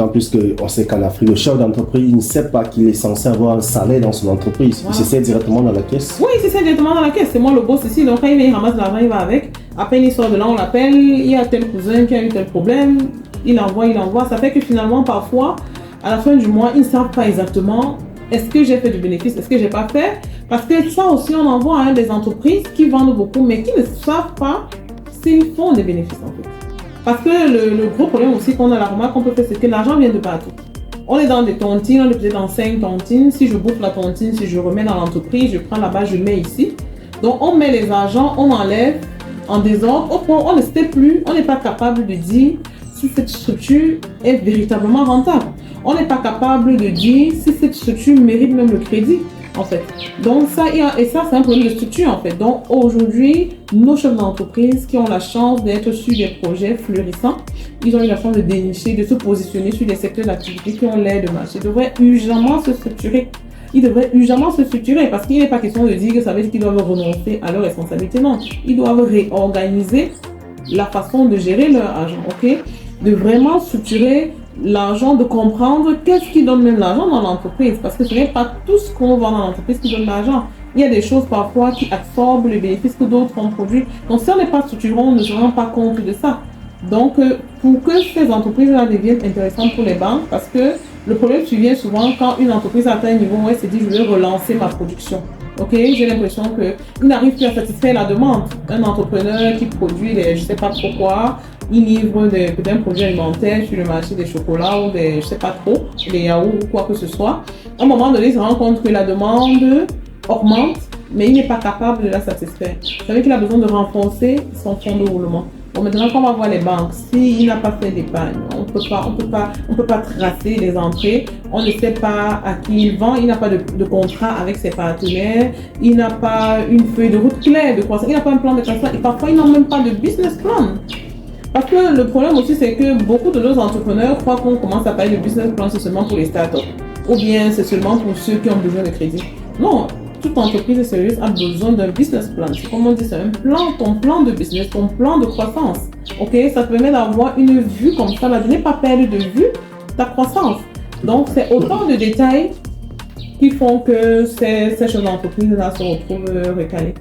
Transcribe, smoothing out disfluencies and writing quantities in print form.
En plus qu'on sait qu'en Afrique, le chef d'entreprise, il ne sait pas qu'il est censé avoir un salaire dans son entreprise. Voilà. Il s'essaie directement dans la caisse. Oui, il s'essaie directement dans la caisse. C'est moi le boss ici. Donc quand il ramasse l'argent, il va avec. Après, il sort de là, on l'appelle. Il y a tel cousin qui a eu tel problème. Il envoie. Ça fait que finalement, parfois, à la fin du mois, ils ne savent pas exactement est-ce que j'ai fait du bénéfice, est-ce que j'ai pas fait. Parce que ça aussi, on en voit des entreprises qui vendent beaucoup, mais qui ne savent pas s'ils font des bénéfices en fait. Parce que le gros problème aussi qu'on a la remarque qu'on peut faire, c'est que l'argent vient de partout. On est dans des tontines, on est peut-être dans 5 tontines. Si je bouffe la tontine, si je remets dans l'entreprise, je prends là-bas, je mets ici. Donc on met les argents, on enlève en désordre. On ne sait plus, on n'est pas capable de dire si cette structure est véritablement rentable. On n'est pas capable de dire si cette structure mérite même le crédit. En fait. Donc ça, c'est un problème de structure en fait. Donc aujourd'hui, nos chefs d'entreprise qui ont la chance d'être sur des projets florissants, ils ont eu la chance de dénicher, de se positionner sur des secteurs d'activité qui ont l'air de marché, devraient urgemment se structurer. Ils devraient urgemment se structurer parce qu'il n'est pas question de dire que ça veut dire qu'ils doivent renoncer à leurs responsabilités. Non, ils doivent réorganiser la façon de gérer leur argent, ok? De vraiment structurer l'argent, de comprendre qu'est-ce qui donne même l'argent dans l'entreprise. Parce que ce n'est pas tout ce qu'on vend dans l'entreprise qui donne l'argent. Il y a des choses parfois qui absorbent les bénéfices que d'autres ont produits. Donc si on n'est pas structuré, on ne se rend pas compte de ça. Donc pour que ces entreprises-là deviennent intéressantes pour les banques, parce que le problème survient souvent quand une entreprise atteint un niveau où elle se dit je vais relancer ma production. Ok, j'ai l'impression qu'il n'arrive plus à satisfaire la demande. Un entrepreneur qui produit je ne sais pas trop quoi, il livre peut-être un produit alimentaire sur le marché des chocolats ou des, je ne sais pas trop, des yaourts ou quoi que ce soit. À un moment donné, il se rend compte que la demande augmente, mais il n'est pas capable de la satisfaire. Ça veut dire qu'il a besoin de renforcer son fonds de roulement. Bon, maintenant, quand on va voir les banques, s'il n'a pas fait d'épargne, on peut pas tracer les entrées, on ne sait pas à qui il vend, il n'a pas de contrat avec ses partenaires, il n'a pas une feuille de route claire de croissance, il n'a pas un plan de croissance et parfois il n'a même pas de business plan. Parce que le problème aussi, c'est que beaucoup de nos entrepreneurs croient qu'on commence à parler de business plan seulement pour les startups ou bien c'est seulement pour ceux qui ont besoin de crédit. Non. Toute entreprise sérieuse a besoin d'un business plan. Comme on dit, c'est un plan, ton plan de business, ton plan de croissance. Ok, ça te permet d'avoir une vue comme ça, de ne pas perdre de vue ta croissance. Donc, c'est autant de détails qui font que ces chefs d'entreprise là se retrouvent recalés.